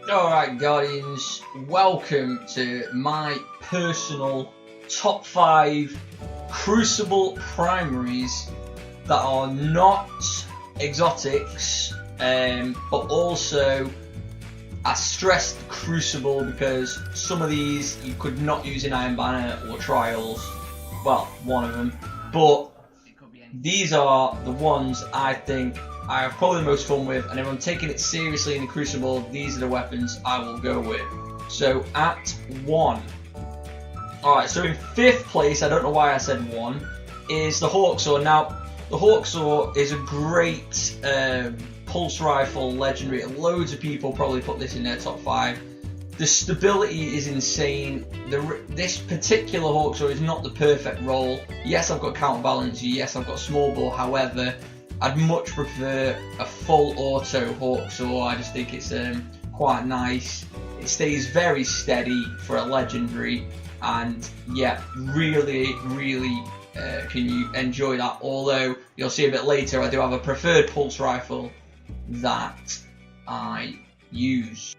Alright Guardians, welcome to my personal top 5 Crucible primaries that are not exotics, but also I stressed Crucible because some of these you could not use in Iron Banner or Trials, well, one of them, but these are the ones I think I have probably the most fun with, and if I'm taking it seriously in the Crucible, these are the weapons I will go with. So at 1. Alright, so in 5th place, I don't know why I said 1, is the Hawksaw. Now, the Hawksaw is a great pulse rifle legendary. Loads of people probably put this in their top 5. The stability is insane. This particular Hawksaw is not the perfect roll. Yes, I've got counterbalance. Yes, I've got small bore. However, I'd much prefer a full auto Hawksaw. I just think it's quite nice. It stays very steady for a legendary, and yeah, really can you enjoy that. Although you'll see a bit later, I do have a preferred pulse rifle that I use.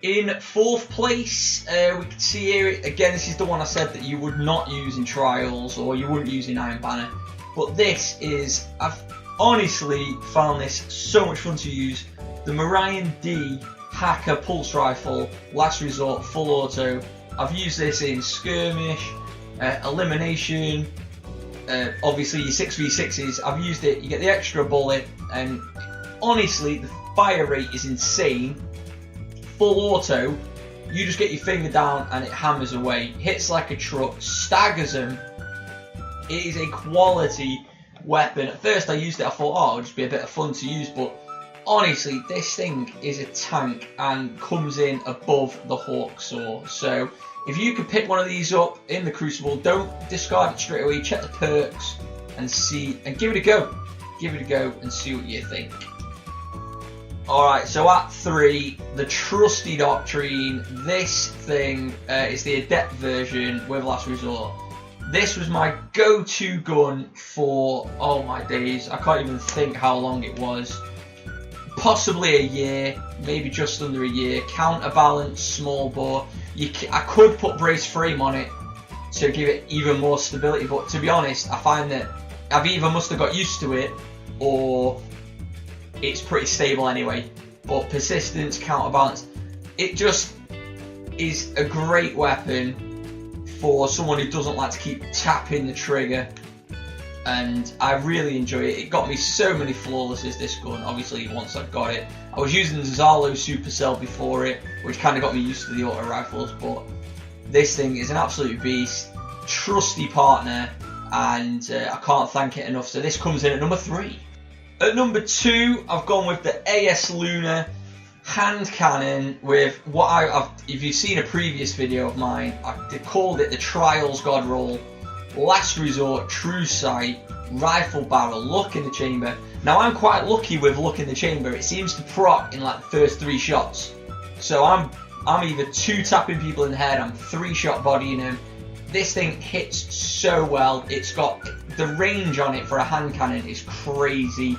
In 4th place, we can see here, again, this is the one I said that you would not use in Trials or you wouldn't use in Iron Banner. But this is, I've honestly found this so much fun to use. The Marion D Hacker Pulse Rifle, Last Resort, Full Auto. I've used this in Skirmish, Elimination, obviously your 6v6s. I've used it, you get the extra bullet, and honestly, the fire rate is insane. Full auto, you just get your finger down and it hammers away. Hits like a truck, staggers them. It is a quality weapon. At first I used it, I thought, oh, it'll just be a bit of fun to use, but honestly, this thing is a tank and comes in above the Hawksaw. So if you could pick one of these up in the Crucible, don't discard it straight away. Check the perks and see, and give it a go. Give it a go and see what you think. Alright, so at 3, the Trustee Doctrine. This thing is the Adept version with Last Resort. This was my go-to gun for, oh my days, I can't even think how long it was. Possibly a year, maybe just under a year. Counterbalance, small bore. I could put brace frame on it to give it even more stability, but to be honest, I find that I've either must have got used to it or it's pretty stable anyway. But persistence, counterbalance, it just is a great weapon for someone who doesn't like to keep tapping the trigger, and I really enjoy it. It got me so many flawlesses, this gun, obviously once I've got it. I was using the Zalo Supercell before it, which kind of got me used to the auto rifles, but this thing is an absolute beast, trusty partner, and I can't thank it enough. So this comes in at number 3. At number 2, I've gone with the AS Luna hand cannon with what if you've seen a previous video of mine, I called it the Trials God Roll, Last Resort, True Sight, Rifle Barrel, Luck in the Chamber. Now I'm quite lucky with Luck in the Chamber. It seems to proc in like the first 3 shots. So I'm either 2 tapping people in the head, I'm 3 shot bodying them. This thing hits so well. It's got the range on it for a hand cannon is crazy.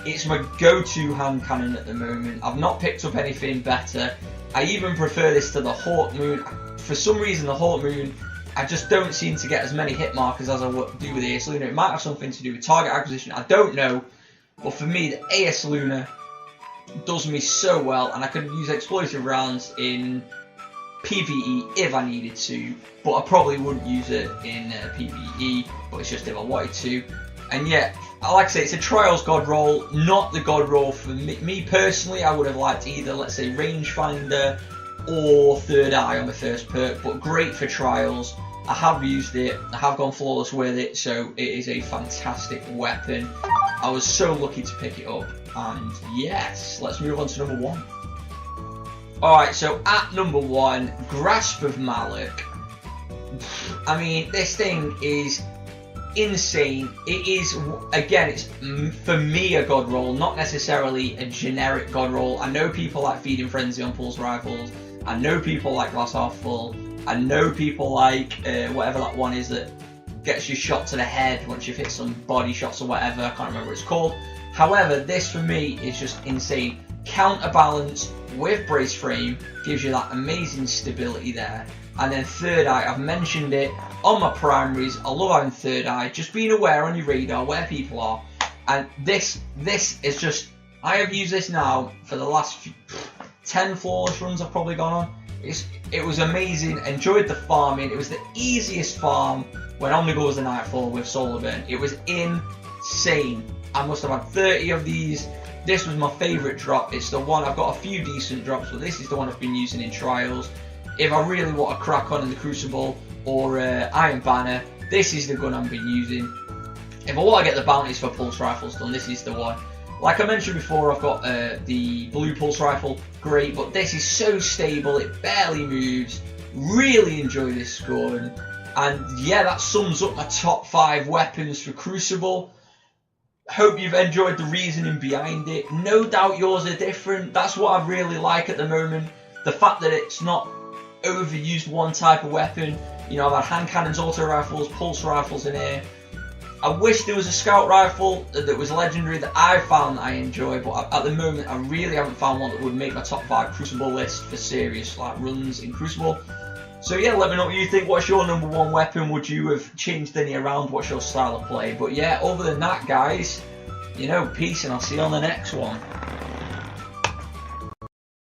It's my go-to hand cannon at the moment. I've not picked up anything better. I even prefer this to the Hawk Moon. For some reason, the Hawk Moon, I just don't seem to get as many hit markers as I do with the AS Luna. It might have something to do with target acquisition, I don't know. But for me, the AS Luna does me so well, and I can use explosive rounds in PvE if I needed to, but I probably wouldn't use it in PvE, but it's just if I wanted to. And yeah, like I say, it's a Trials God Roll, not the God Roll for me. Me personally, I would have liked either, let's say, Rangefinder or Third Eye on the first perk, but great for Trials. I have used it, I have gone flawless with it, so it is a fantastic weapon. I was so lucky to pick it up, and yes, let's move on to number 1. Alright, so at number 1, Grasp of Malak. I mean, this thing is insane. It is, again, it's for me a god roll, not necessarily a generic god roll. I know people like Feeding Frenzy on pulse rifles. I know people like Glass Half Full. I know people like whatever that one is that gets you shot to the head once you've hit some body shots or whatever. I can't remember what it's called. However, this for me is just insane. counterbalance with brace frame, gives you that amazing stability there. And then third eye, I've mentioned it on my primaries. I love having third eye, just being aware on your radar where people are. And this is just, I have used this now for the last 10 flawless runs I've probably gone on. It was amazing, enjoyed the farming. It was the easiest farm when on the go was the Nightfall with Solar Burn. It was insane. I must have had 30 of these. This was my favourite drop. It's the one, I've got a few decent drops, but this is the one I've been using in trials. If I really want to crack on in the Crucible or Iron Banner, this is the gun I've been using. If I want to get the bounties for pulse rifles done, this is the one. Like I mentioned before, I've got the blue pulse rifle, great, but this is so stable, it barely moves. Really enjoy this gun. And yeah, that sums up my top 5 weapons for Crucible. Hope you've enjoyed the reasoning behind it. No doubt yours are different. That's what I really like at the moment. The fact that it's not overused one type of weapon. You know, I've had hand cannons, auto rifles, pulse rifles in here. I wish there was a scout rifle that was legendary that I found that I enjoy, but at the moment I really haven't found one that would make my top 5 Crucible list for serious like runs in Crucible. So yeah, let me know what you think. What's your number 1 weapon? Would you have changed any around? What's your style of play? But yeah, other than that, guys, you know, peace, and I'll see you on the next one.